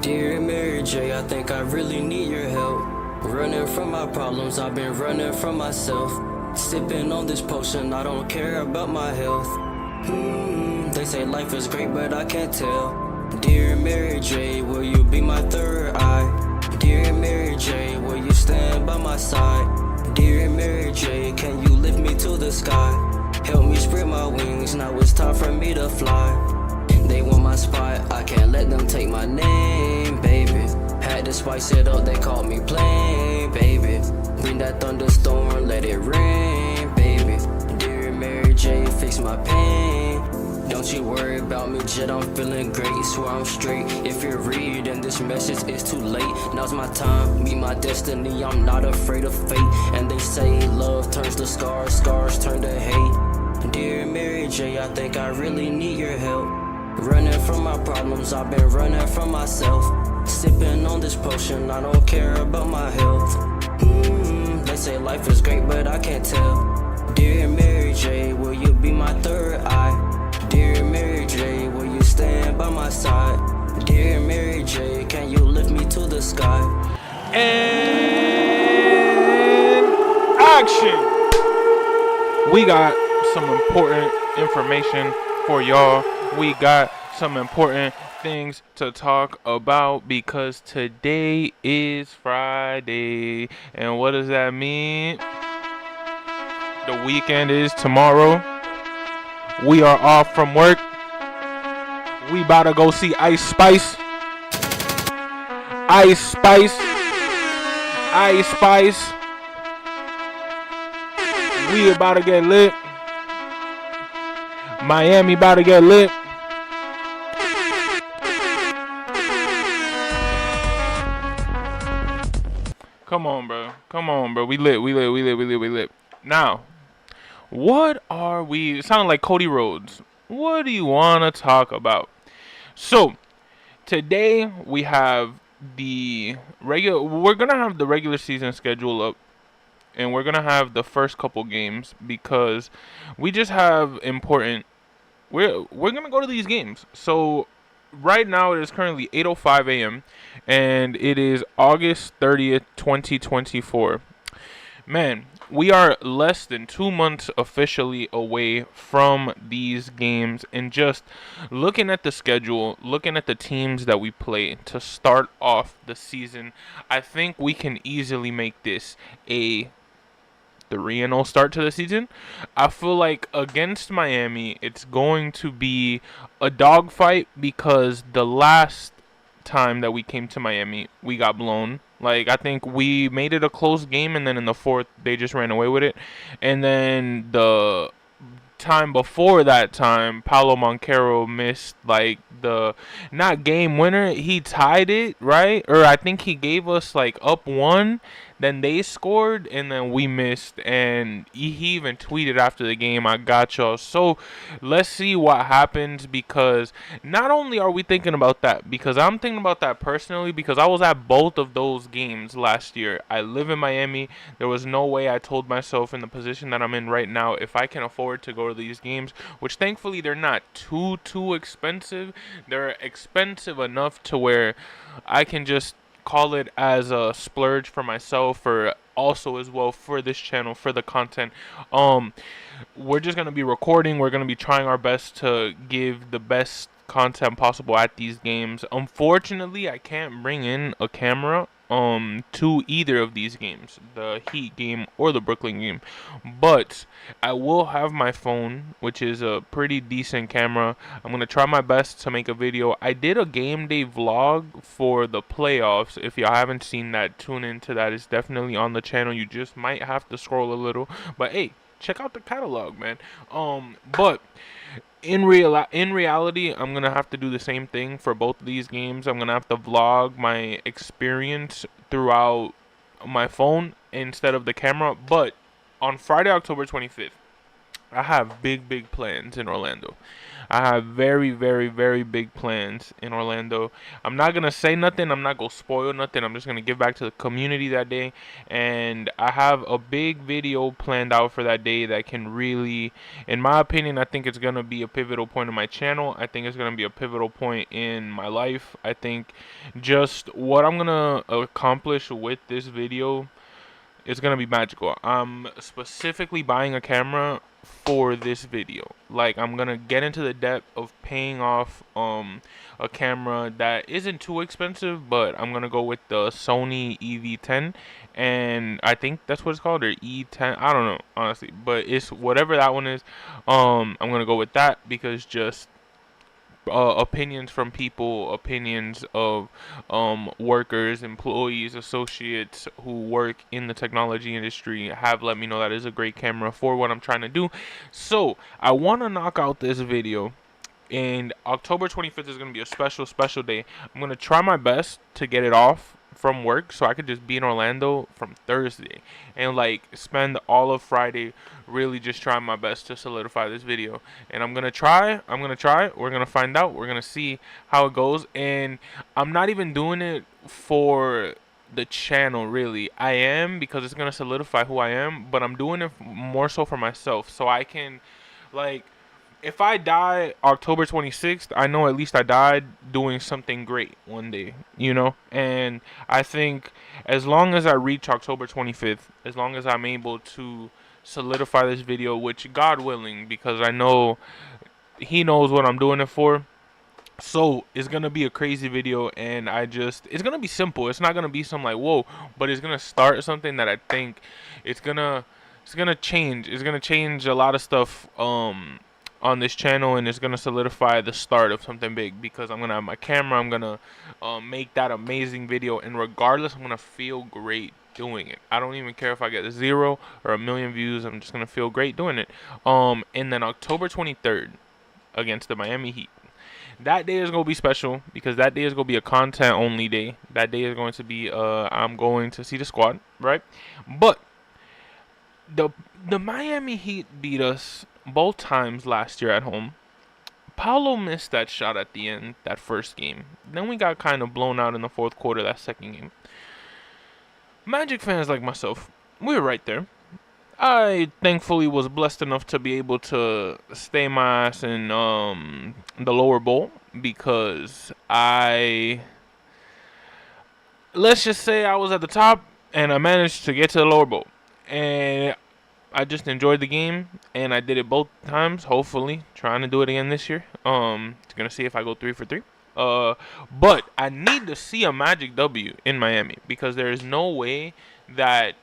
Dear Mary J, I think I really need your help. Running from my problems, I've been running from myself. Sipping on this potion, I don't care about my health. They say life is great, but I can't tell. Dear Mary J, will you be my third eye? Dear Mary J, will you stand by my side? Dear Mary J, can you lift me to the sky? Help me spread my wings, now it's time for me to fly. They want my spot, I can't let them take my name, baby. Had to spice it up, they called me plain, baby. Bring that thunderstorm, let it rain, baby. Dear Mary J, fix my pain. Don't you worry about me, Jet, I'm feeling great, swear I'm straight. If you're reading this message, it's too late. Now's my time, meet my destiny, I'm not afraid of fate. And they say love turns to scars, scars turn to hate. Dear Mary J, I think I really need your help. Running from my problems, I've been running from myself. Sipping on this potion, I don't care about my health. They say life is great, but I can't tell. Dear Mary J, will you be my third eye? Dear Mary J, will you stand by my side? Dear Mary J, can you lift me to the sky? And action! We got some important information for y'all. We got some important things to talk about because today is Friday. And what does that mean? The weekend is tomorrow. We are off from work. We about to go see Ice Spice. Ice Spice. Ice Spice. We about to get lit. Miami about to get lit. Come on, bro. Come on, bro. We lit. Now, what are we? It sounded like Cody Rhodes. What do you want to talk about? So, today we have we're going to have the regular season schedule up. And we're going to have the first couple games because we just have important. We're going to go to these games. So, right now it is currently 8:05 a.m. and it is August 30th, 2024. Man, we are less than 2 months officially away from these games, and just looking at the schedule, looking at the teams that we play to start off the season, I think we can easily make this a 3-0 start to the season. I feel like against Miami, it's going to be a dogfight because the last time that we came to Miami, we got blown. Like, I think we made it a close game, and then in the fourth, they just ran away with it. And then the time before that time, Paulo Moncaro missed, like, the, not game winner, he tied it, right? Or I think he gave us, like, up one. Then they scored, and then we missed, and he even tweeted after the game, I got y'all. So let's see what happens, because not only are we thinking about that, because I'm thinking about that personally, because I was at both of those games last year. I live in Miami. There was no way I told myself in the position that I'm in right now, if I can afford to go to these games, which thankfully they're not too expensive. They're expensive enough to where I can just call it as a splurge for myself, or also as well for this channel, for the content. We're just going to be recording. We're going to be trying our best to give the best content possible at these games. Unfortunately, I can't bring in a camera to either of these games, the Heat game or the Brooklyn game, but I will have my phone, which is a pretty decent camera. I'm gonna try my best to make a video. I did a game day vlog for the playoffs. If y'all haven't seen that, tune into that. It's definitely on the channel. You just might have to scroll a little, but hey, check out the catalog, man. But in reality, I'm going to have to do the same thing for both of these games. I'm going to have to vlog my experience throughout my phone instead of the camera. But on Friday, October 25th, I have big plans in Orlando. I have very big plans in Orlando. I'm not gonna say nothing. I'm not gonna spoil nothing. I'm just gonna give back to the community that day. And I have a big video planned out for that day that can really, in my opinion, I think it's gonna be a pivotal point in my channel. I think it's gonna be a pivotal point in my life. I think just what I'm gonna accomplish with this video, it's gonna be magical. I'm specifically buying a camera for this video. Like, I'm gonna get into the depth of paying off a camera that isn't too expensive, but I'm gonna go with the Sony EV10, and I think that's what it's called, or E10. I don't know honestly, but it's whatever that one is. I'm gonna go with that because just opinions from people, opinions of workers, employees, associates who work in the technology industry have let me know that is a great camera for what I'm trying to do. So I want to knock out this video. And October 25th is going to be a special day. I'm going to try my best to get it off from work so I could just be in Orlando from Thursday and like spend all of Friday really just trying my best to solidify this video. And I'm going to try. We're going to find out. We're going to see how it goes. And I'm not even doing it for the channel really. I am, because it's going to solidify who I am, but I'm doing it more so for myself so I can, like, if I die October 26th, I know at least I died doing something great one day, you know? And I think as long as I reach October 25th, as long as I'm able to solidify this video, which God willing, because I know He knows what I'm doing it for. So it's gonna be a crazy video, and it's gonna be simple. It's not gonna be some like whoa, but it's gonna start something that I think it's gonna change. It's gonna change a lot of stuff on this channel, and it's gonna solidify the start of something big because I'm gonna have my camera. I'm gonna make that amazing video, and regardless, I'm gonna feel great doing it. I don't even care if I get 0 or 1,000,000 views. I'm just gonna feel great doing it. And then October 23rd against the Miami Heat. That day is going to be special because that day is going to be a content only day. That day is going to be I'm going to see the squad, right? But the Miami Heat beat us both times last year at home. Paolo missed that shot at the end, that first game. Then we got kind of blown out in the fourth quarter, that second game. Magic fans like myself, we were right there. I thankfully was blessed enough to be able to stay my ass in the lower bowl because let's just say I was at the top and I managed to get to the lower bowl. And I just enjoyed the game, and I did it both times. Hopefully, trying to do it again this year. Gonna see if I go 3 for 3. But I need to see a Magic W in Miami because there is no way that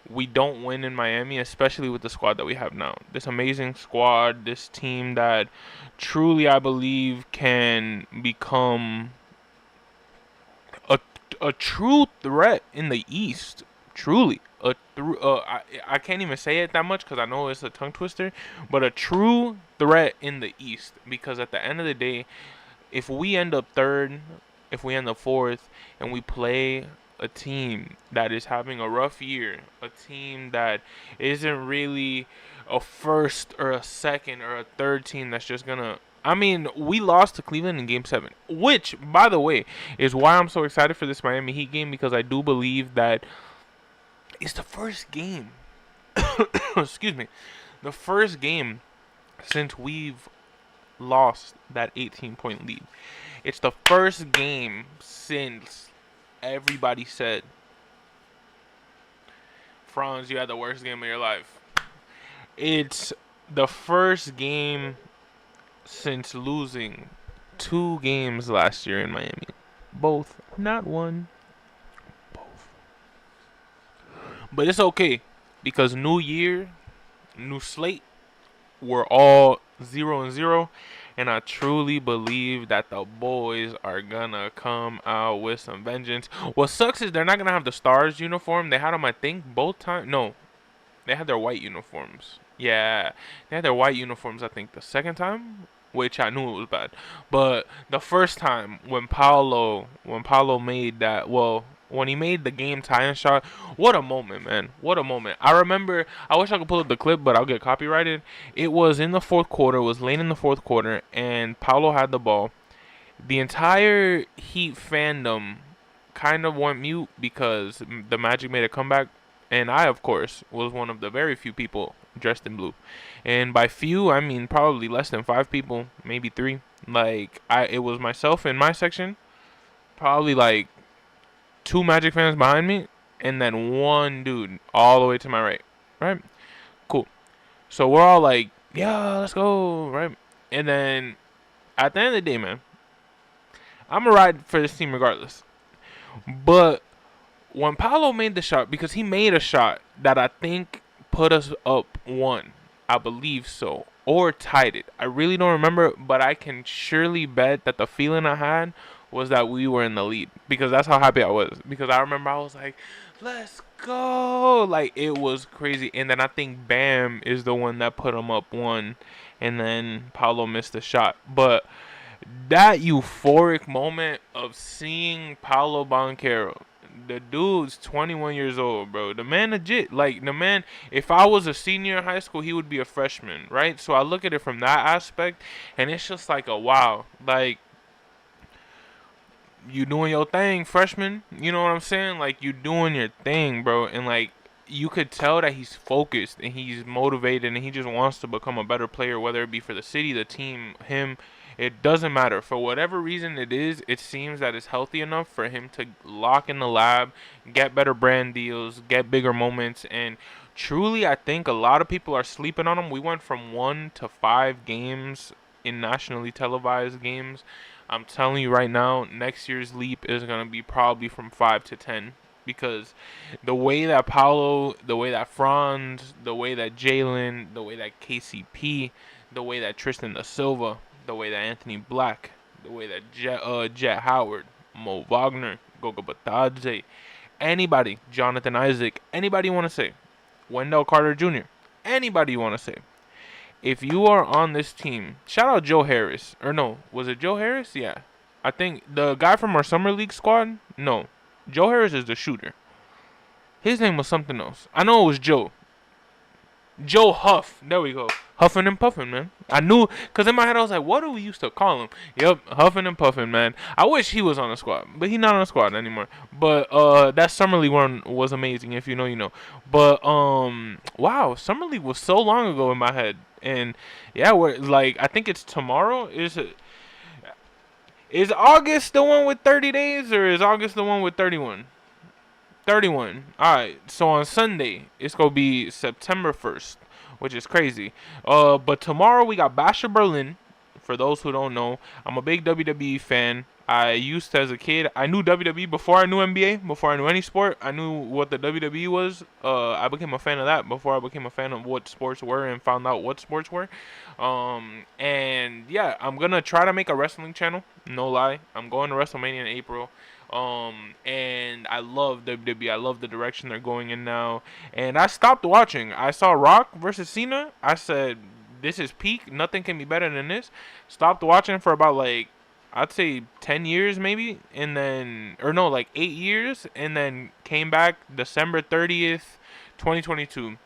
we don't win in Miami, especially with the squad that we have now. This amazing squad, this team that truly I believe can become a true threat in the East. Truly. I can't even say it that much because I know it's a tongue twister, but a true threat in the East. Because at the end of the day, if we end up third, if we end up fourth, and we play a team that is having a rough year, a team that isn't really a first or a second or a third team that's just gonna, I mean, we lost to Cleveland in Game 7, which, by the way, is why I'm so excited for this Miami Heat game, because I do believe that it's the first game, excuse me, the first game since we've lost that 18-point lead. It's the first game since everybody said, Franz, you had the worst game of your life. It's the first game since losing 2 games last year in Miami. Both, not one. Both. But it's okay because new year, new slate. We're all 0-0. And I truly believe that the boys are gonna come out with some vengeance. What sucks is they're not gonna have the Stars uniform. They had them, I think, both times. No, they had their white uniforms. Yeah, they had their white uniforms, I think, the second time, which I knew it was bad. But the first time when Paolo made that, well, when he made the game tying shot. What a moment, man. What a moment. I remember, I wish I could pull up the clip, but I'll get copyrighted. It was in the fourth quarter, it was late in the fourth quarter, and Paulo had the ball. The entire Heat fandom kind of went mute because the Magic made a comeback. And I, of course, was one of the very few people dressed in blue. And by few, I mean probably less than 5 people, maybe 3. Like, it was myself in my section, probably like 2 Magic fans behind me, and then 1 dude all the way to my right. Right? Cool. So we're all like, yeah, let's go. Right? And then at the end of the day, man, I'm going to ride for this team regardless. But when Paolo made the shot, because he made a shot that I think put us up 1, I believe so, or tied it. I really don't remember, but I can surely bet that the feeling I had was that we were in the lead, because that's how happy I was. Because I remember I was like, let's go. Like, it was crazy. And then I think Bam is the one that put him up 1, and then Paolo missed the shot. But that euphoric moment of seeing Paulo Banchero, the dude's 21 years old, bro. The man legit. Like, the man, if I was a senior in high school, he would be a freshman, right? So I look at it from that aspect, and it's just like a wow. Like, you doing your thing, freshman. You know what I'm saying? Like, you doing your thing, bro. And, like, you could tell that he's focused and he's motivated and he just wants to become a better player, whether it be for the city, the team, him. It doesn't matter. For whatever reason it is, it seems that it's healthy enough for him to lock in the lab, get better brand deals, get bigger moments. And truly, I think a lot of people are sleeping on him. We went from 1 to 5 games in nationally televised games. I'm telling you right now, next year's leap is going to be probably from 5 to 10. Because the way that Paulo, the way that Franz, the way that Jalen, the way that KCP, the way that Tristan da Silva, the way that Anthony Black, the way that Jet Howard, Mo Wagner, Goga Batadze, anybody, Jonathan Isaac, anybody you want to say, Wendell Carter Jr., anybody you want to say. If you are on this team, shout out Joe Harris. Or no, was it Joe Harris? Yeah. I think the guy from our Summer League squad, no. Joe Harris is the shooter. His name was something else. I know it was Joe. Joe Huff. There we go. Huffing and puffing, man. I knew, because in my head I was like, what do we used to call him? Yep, huffing and puffing, man. I wish he was on the squad, but he's not on the squad anymore. But that Summer League one was amazing. If you know, you know. But wow, Summer League was so long ago in my head. And yeah, we're like, I think it's tomorrow. Is August the one with 30 days, or is August the one with 31? 31. Alright, so on Sunday, it's going to be September 1st, which is crazy. But tomorrow we got Bash of Berlin. For those who don't know, I'm a big WWE fan. I used to, as a kid, I knew WWE before I knew NBA, before I knew any sport. I knew what the WWE was. I became a fan of that before I became a fan of what sports were and found out what sports were. And yeah, I'm going to try to make a wrestling channel. No lie. I'm going to WrestleMania in April. And I love WWE. I love the direction they're going in now. And I stopped watching. I saw Rock versus Cena. I said, this is peak. Nothing can be better than this. Stopped watching for about, like, I'd say 10 years maybe. And then, or no, like 8 years. And then came back December 30th, 2022.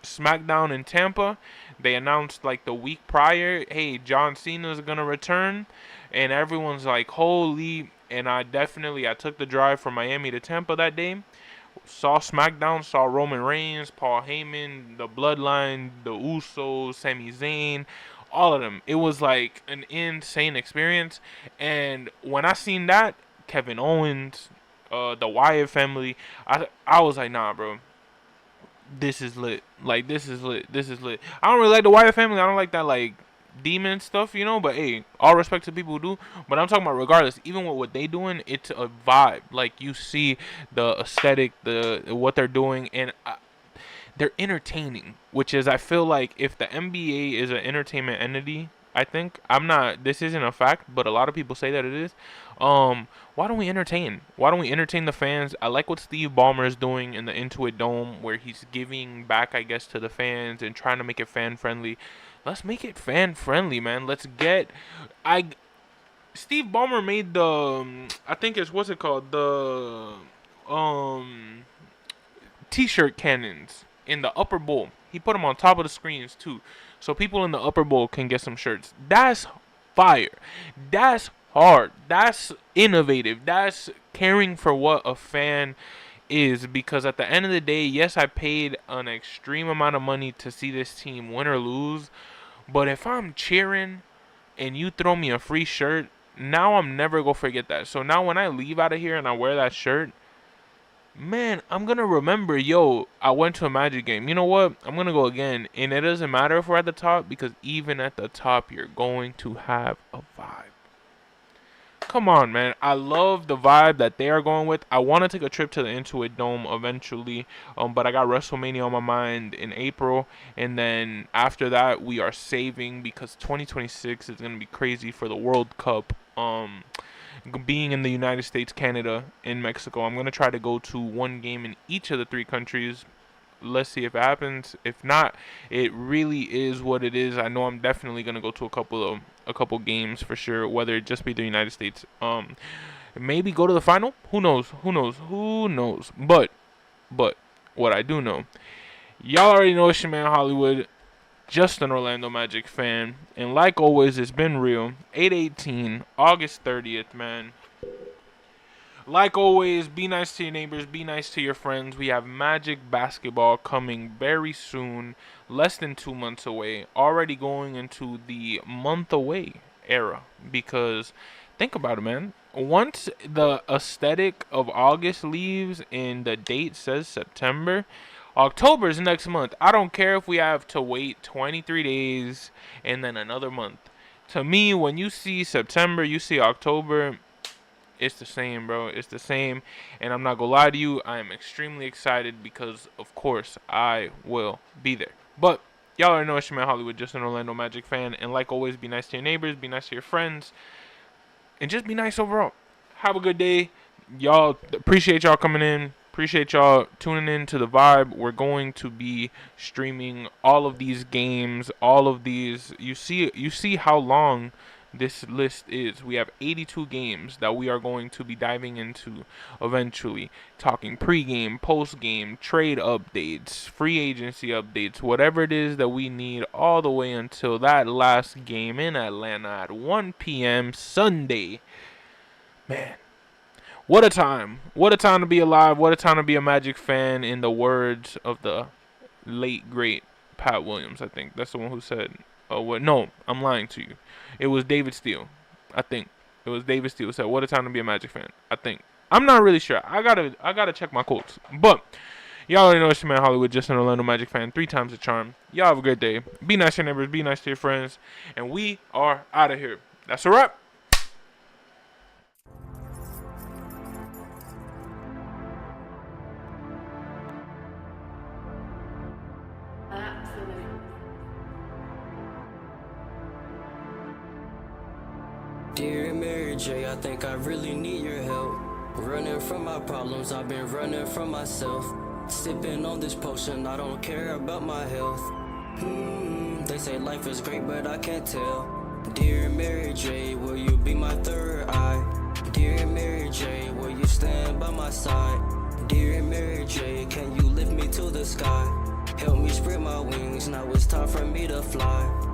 SmackDown in Tampa. They announced like the week prior, hey, John Cena's gonna return. And everyone's like, holy. And I took the drive from Miami to Tampa that day. Saw SmackDown, saw Roman Reigns, Paul Heyman, the Bloodline, the Usos, Sami Zayn, all of them. It was like an insane experience. And when I seen that, Kevin Owens, the Wyatt family, I was like, nah, bro. This is lit. Like, this is lit. This is lit. I don't really like the Wyatt family. I don't like that, like, demon stuff, you know, but hey, all respect to people who do. But I'm talking about regardless, even with what they doing, it's a vibe. Like, you see the aesthetic, the what they're doing, and they're entertaining, which is, I feel like if the NBA is an entertainment entity, I think, I'm not, this isn't a fact, but a lot of people say that it is. Why don't we entertain? Why don't we entertain the fans? I like what Steve Ballmer is doing in the Intuit Dome, where he's giving back, I guess, to the fans and trying to make it fan friendly. Let's make it fan friendly, man. Let's get, Steve Ballmer made the, I think it's, what's it called? The t-shirt cannons in the upper bowl. He put them on top of the screens too, so people in the upper bowl can get some shirts. That's fire. That's hard. That's innovative. That's caring for what a fan is, because at the end of the day, yes, I paid an extreme amount of money to see this team win or lose, but if I'm cheering and you throw me a free shirt, now I'm never gonna forget that. So now when I leave out of here and I wear that shirt, man, I'm gonna remember, yo, I went to a Magic game. You know what? I'm gonna go again. And it doesn't matter if we're at the top, because even at the top, you're going to have a vibe. Come on, man. I love the vibe that they are going with. I want to take a trip to the Intuit Dome eventually, but I got WrestleMania on my mind in April, and then after that, we are saving, because 2026 is going to be crazy for the World Cup. Being in the United States, Canada, and Mexico, I'm going to try to go to one game in each of the 3 countries. Let's see if it happens. If not, it really is what it is. I know I'm definitely going to go to a couple games for sure, whether it just be the United States. Maybe go to the final. Who knows? But what I do know, y'all already know it's your man Hollywood, just an Orlando Magic fan, and like always, it's been real. 8/18, August 30th, man. Like always, be nice to your neighbors, be nice to your friends. We have Magic basketball coming very soon, less than 2 months away. Already going into the month away era, because think about it, man. Once the aesthetic of August leaves and the date says September, October is next month. I don't care if we have to wait 23 days and then another month. To me, when you see September, you see October, it's the same, bro. It's the same. And I'm not going to lie to you, I am extremely excited, because, of course, I will be there. But y'all already know it's your man Hollywood, just an Orlando Magic fan. And like always, be nice to your neighbors, be nice to your friends, and just be nice overall. Have a good day. Y'all, appreciate y'all coming in. Appreciate y'all tuning in to the vibe. We're going to be streaming all of these games, all of these. You see how long this list is. We have 82 games that we are going to be diving into eventually, talking pregame, postgame, trade updates, free agency updates, whatever it is that we need, all the way until that last game in Atlanta at 1 p.m. Sunday. Man, what a time. What a time to be alive. What a time to be a Magic fan, in the words of the late, great Pat Williams. I think that's the one who said, oh, what? No, I'm lying to you. It was David Steele. I think it was David Steele who said, what a time to be a Magic fan. I think. I'm not really sure. I gotta check my quotes. But y'all already know it's your man Hollywood, just an Orlando Magic fan, 3 times the charm. Y'all have a great day. Be nice to your neighbors. Be nice to your friends. And we are out of here. That's a wrap. Dear Mary J, I think I really need your help. Running from my problems, I've been running from myself. Sipping on this potion, I don't care about my health. They say life is great, but I can't tell. Dear Mary J, will you be my third eye? Dear Mary J, will you stand by my side? Dear Mary J, can you lift me to the sky? Help me spread my wings, now it's time for me to fly.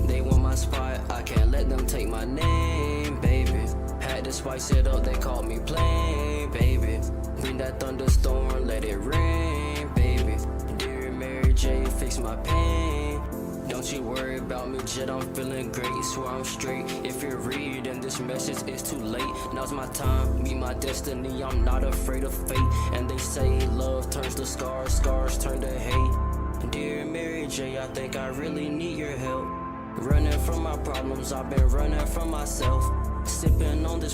They want my spot, I can't let them take my name, baby. Had to spice it up, they called me plain, baby. Bring that thunderstorm, let it rain, baby. Dear Mary J, fix my pain. Don't you worry about me, Jet, I'm feeling great, swear I'm straight. If you're reading this message, it's too late. Now's my time, meet my destiny, I'm not afraid of fate. And they say love turns to scars, scars turn to hate. Dear Mary J, I think I really need your help. Running from my problems, I've been running from myself. Sipping on this